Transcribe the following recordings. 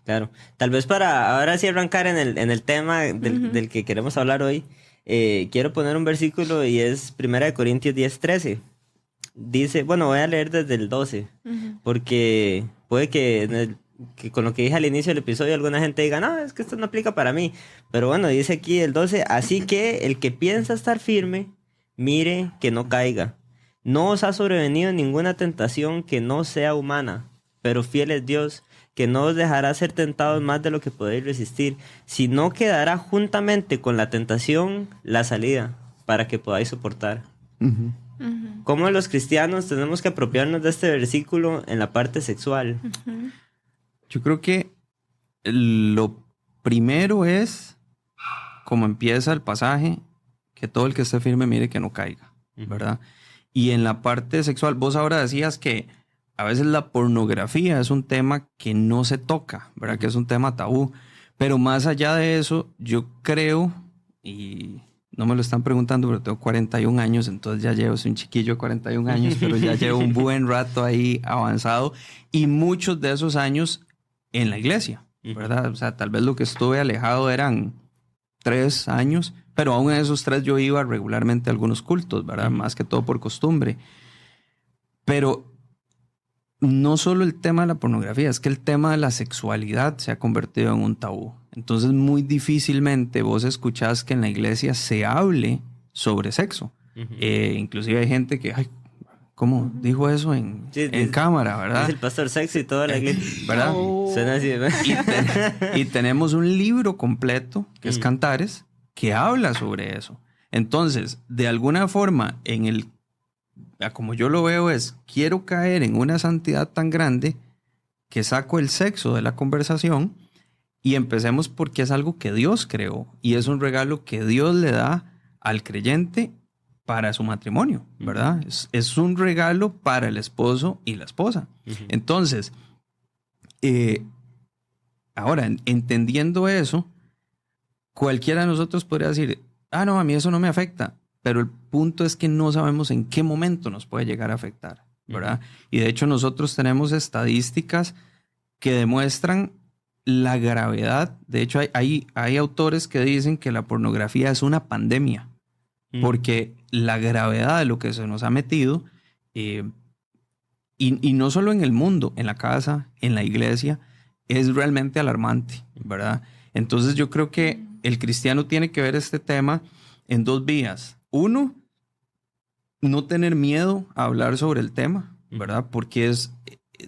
Claro. Tal vez para ahora sí arrancar en el tema del que queremos hablar hoy, quiero poner un versículo y es 1 Corintios 10:13. Dice, bueno, voy a leer desde el 12, Ujú. porque puede que con lo que dije al inicio del episodio alguna gente diga, no, es que esto no aplica para mí. Pero bueno, dice aquí el 12, así que el que piensa estar firme, mire que no caiga. No os ha sobrevenido ninguna tentación que no sea humana, pero fiel es Dios, que no os dejará ser tentados más de lo que podéis resistir, sino que dará juntamente con la tentación la salida, para que podáis soportar. Ujú. Ujú. ¿Cómo los cristianos tenemos que apropiarnos de este versículo en la parte sexual? Ujú. Yo creo que lo primero es, como empieza el pasaje, que todo el que esté firme mire que no caiga, ¿verdad? Y en la parte sexual, vos ahora decías que a veces la pornografía es un tema que no se toca, ¿verdad? Que es un tema tabú. Pero más allá de eso, yo creo, y no me lo están preguntando, pero tengo 41 años, entonces ya llevo, soy un chiquillo de 41 años, pero ya llevo un buen rato ahí avanzado y muchos de esos años en la iglesia, ¿verdad? O sea, tal vez lo que estuve alejado eran 3 años, pero aún en esos 3 yo iba regularmente a algunos cultos, ¿verdad? Más que todo por costumbre. Pero no solo el tema de la pornografía, es que el tema de la sexualidad se ha convertido en un tabú. Entonces muy difícilmente vos escuchás que en la iglesia se hable sobre sexo. Inclusive hay gente que, ay, ¿cómo dijo eso en Sí, dice, cámara, verdad? dice el pastor sexo y toda la iglesia. ¿Verdad? Suena así, ¿verdad? Y tenemos un libro completo, que es Cantares, que habla sobre eso. Entonces, de alguna forma, como yo lo veo es, quiero caer en una santidad tan grande que saco el sexo de la conversación y empecemos porque es algo que Dios creó y es un regalo que Dios le da al creyente para su matrimonio, ¿verdad? Es un regalo para el esposo y la esposa. Entonces, ahora, entendiendo eso, cualquiera de nosotros podría decir, ah, no, a mí eso no me afecta. Pero el punto es que no sabemos en qué momento nos puede llegar a afectar, ¿verdad? Y de hecho nosotros tenemos estadísticas que demuestran la gravedad. De hecho, hay autores que dicen que la pornografía es una pandemia, porque la gravedad de lo que se nos ha metido, y no solo en el mundo, en la casa, en la iglesia, es realmente alarmante, ¿verdad? Entonces yo creo que el cristiano tiene que ver este tema en 2 vías. Uno, no tener miedo a hablar sobre el tema, ¿verdad? Porque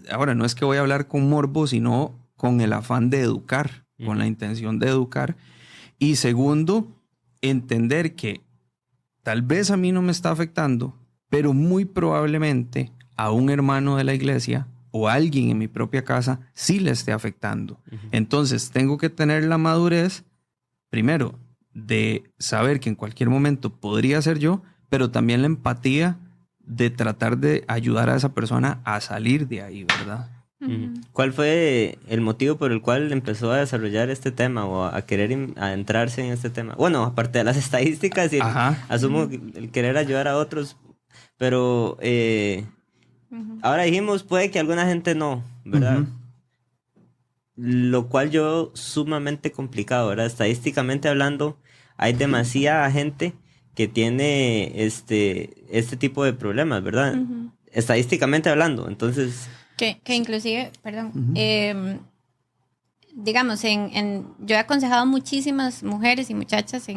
ahora no es que voy a hablar con morbo, sino con el afán de educar, con la intención de educar. Y segundo, entender que tal vez a mí no me está afectando, pero muy probablemente a un hermano de la iglesia o a alguien en mi propia casa sí le esté afectando. Entonces tengo que tener la madurez, primero, de saber que en cualquier momento podría ser yo, pero también la empatía de tratar de ayudar a esa persona a salir de ahí, ¿verdad? ¿Cuál fue el motivo por el cual empezó a desarrollar este tema o a querer adentrarse en este tema? Bueno, aparte de las estadísticas y asumo el querer ayudar a otros, pero ahora dijimos, puede que alguna gente no, ¿verdad? Lo cual yo sumamente complicado, ¿verdad? Estadísticamente hablando, hay demasiada gente que tiene este tipo de problemas, ¿verdad? Estadísticamente hablando, entonces... Que inclusive, perdón, digamos, yo he aconsejado a muchísimas mujeres y muchachas,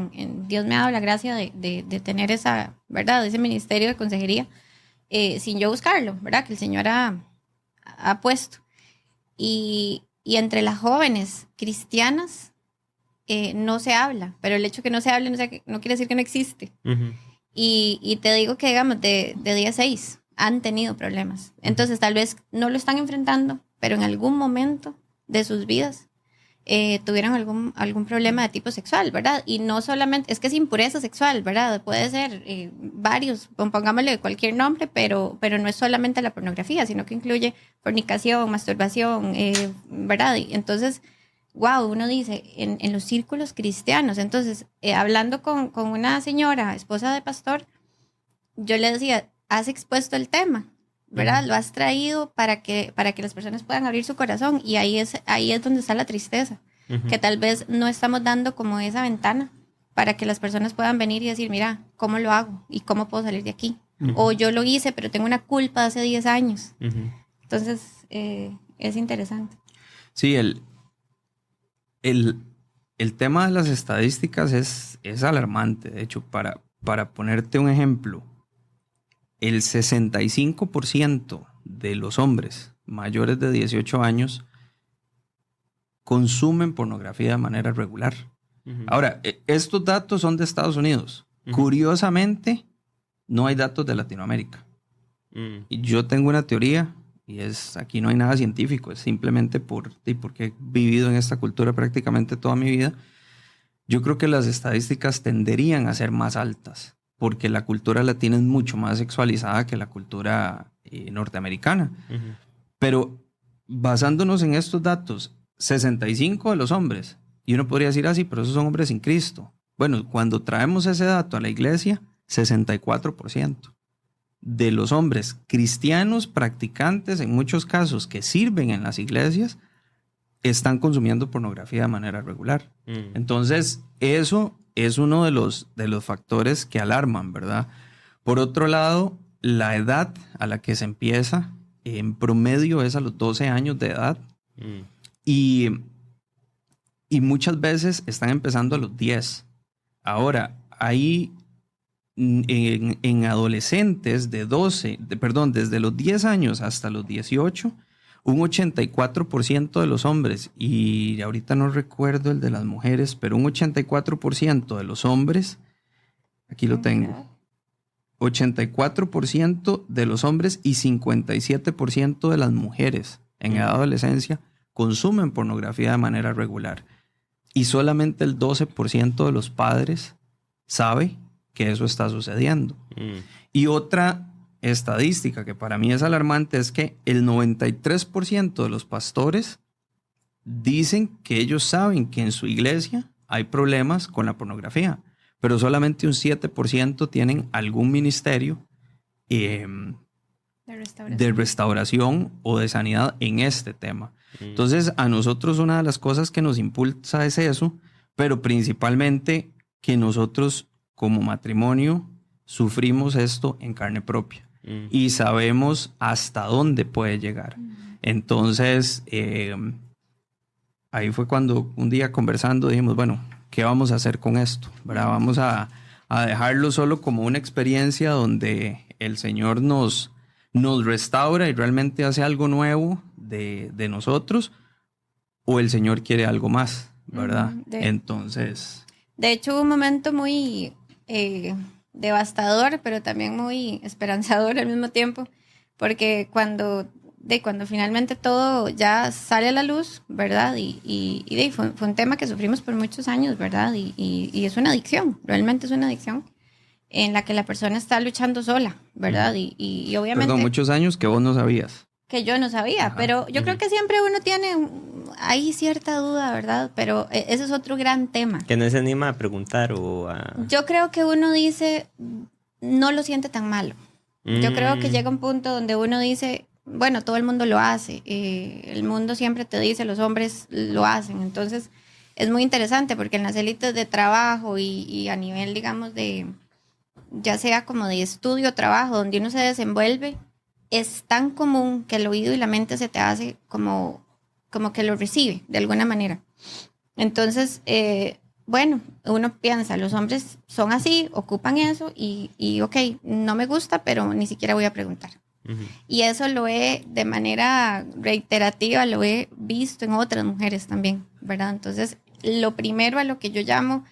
Dios me ha dado la gracia de tener esa, ¿verdad? Ese ministerio de consejería, sin yo buscarlo, ¿verdad? Que el Señor ha puesto. Y entre las jóvenes cristianas no se habla, pero el hecho que no se hable no quiere decir que no existe. Y te digo que, digamos, de 10 a 6 han tenido problemas. Entonces, tal vez no lo están enfrentando, pero en algún momento de sus vidas tuvieron algún problema de tipo sexual, ¿verdad? Y no solamente, es que es impureza sexual, ¿verdad? Puede ser varios, pongámosle cualquier nombre, pero no es solamente la pornografía, sino que incluye fornicación, masturbación, ¿verdad? Y entonces, wow, uno dice, en los círculos cristianos, entonces, hablando con una señora, esposa de pastor, yo le decía, ¿has expuesto el tema? ¿verdad? Lo has traído para que las personas puedan abrir su corazón, y ahí es donde está la tristeza, que tal vez no estamos dando como esa ventana para que las personas puedan venir y decir, mira, ¿cómo lo hago? ¿Y cómo puedo salir de aquí? O yo lo hice, pero tengo una culpa de hace 10 años. Entonces, es interesante. Sí, el tema de las estadísticas es alarmante. De hecho, para ponerte un ejemplo, el 65% de los hombres mayores de 18 años consumen pornografía de manera regular. Ahora, estos datos son de Estados Unidos. Curiosamente, no hay datos de Latinoamérica. Y yo tengo una teoría, y aquí no hay nada científico, es simplemente porque he vivido en esta cultura prácticamente toda mi vida. Yo creo que las estadísticas tenderían a ser más altas, porque la cultura latina es mucho más sexualizada que la cultura norteamericana. Pero basándonos en estos datos, 65 de los hombres, y uno podría decir así, pero esos son hombres sin Cristo. Bueno, cuando traemos ese dato a la iglesia, 64% de los hombres cristianos practicantes, en muchos casos que sirven en las iglesias, están consumiendo pornografía de manera regular. Entonces, eso es uno de los factores que alarman, ¿verdad? Por otro lado, la edad a la que se empieza, en promedio, es a los 12 años de edad. Y muchas veces están empezando a los 10. Ahora, hay en adolescentes desde los 10 años hasta los 18, un 84% de los hombres, y ahorita no recuerdo el de las mujeres, pero un 84% de los hombres, aquí lo tengo, 84% de los hombres y 57% de las mujeres en edad de adolescencia consumen pornografía de manera regular. Y solamente el 12% de los padres sabe que eso está sucediendo. Y otra estadística que para mí es alarmante es que el 93% de los pastores dicen que ellos saben que en su iglesia hay problemas con la pornografía, pero solamente un 7% tienen algún ministerio de restauración o de sanidad en este tema. Entonces, a nosotros una de las cosas que nos impulsa es eso, pero principalmente que nosotros como matrimonio sufrimos esto en carne propia y sabemos hasta dónde puede llegar. Entonces, ahí fue cuando un día conversando dijimos, bueno, ¿qué vamos a hacer con esto? ¿Verdad? Vamos a dejarlo solo como una experiencia donde el Señor nos restaura y realmente hace algo nuevo de nosotros, o el Señor quiere algo más, ¿verdad? Entonces... De hecho, hubo un momento muy devastador, pero también muy esperanzador al mismo tiempo, porque cuando finalmente todo ya sale a la luz, ¿verdad? Y fue un tema que sufrimos por muchos años, ¿verdad? Y es una adicción, realmente es una adicción en la que la persona está luchando sola, ¿verdad? Y obviamente... Perdón, muchos años que vos no sabías. Que yo no sabía, ajá, pero yo creo que siempre uno tiene ahí cierta duda, ¿verdad? Pero ese es otro gran tema. Que no se anima a preguntar o a... Yo creo que uno dice, no lo siente tan malo. Yo creo que llega un punto donde uno dice, bueno, todo el mundo lo hace. El mundo siempre te dice, los hombres lo hacen. Entonces, es muy interesante porque en las élites de trabajo y a nivel, digamos, ya sea como de estudio o trabajo, donde uno se desenvuelve, es tan común que el oído y la mente se te hace como que lo recibe de alguna manera. Entonces, bueno, uno piensa, los hombres son así, ocupan eso y ok, no me gusta, pero ni siquiera voy a preguntar. Y eso lo he, de manera reiterativa, lo he visto en otras mujeres también, ¿verdad? Entonces, lo primero a lo que yo llamo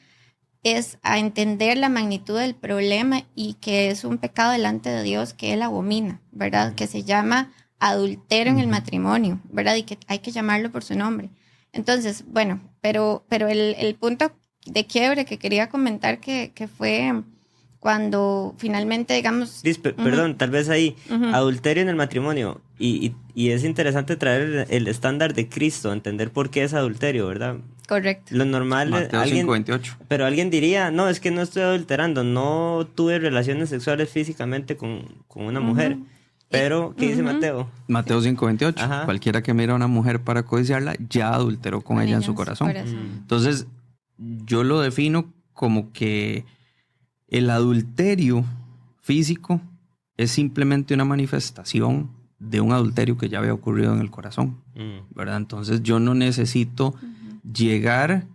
es a entender la magnitud del problema y que es un pecado delante de Dios que Él abomina, ¿verdad? Que se llama adulterio en el matrimonio, ¿verdad? Y que hay que llamarlo por su nombre. Entonces, bueno, pero el punto de quiebre que quería comentar que fue cuando finalmente, digamos... Perdón, tal vez ahí, adulterio en el matrimonio. Y es interesante traer el estándar de Cristo, entender por qué es adulterio, ¿verdad? Correcto. Lo normal es... Mateo 5:28. Pero alguien diría, no, es que no estoy adulterando, no tuve relaciones sexuales físicamente con una mujer. Pero, ¿qué dice Mateo? Mateo 5:28. Ajá. Cualquiera que mira a una mujer para codiciarla, ya adulteró con ella en su corazón. Entonces, yo lo defino como que el adulterio físico es simplemente una manifestación de un adulterio que ya había ocurrido en el corazón, ¿verdad? Entonces, yo no necesito llegar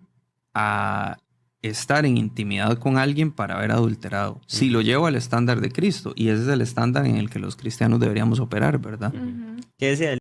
a estar en intimidad con alguien para haber adulterado. Si lo llevo al estándar de Cristo, y ese es el estándar en el que los cristianos deberíamos operar, ¿verdad? ¿Qué decía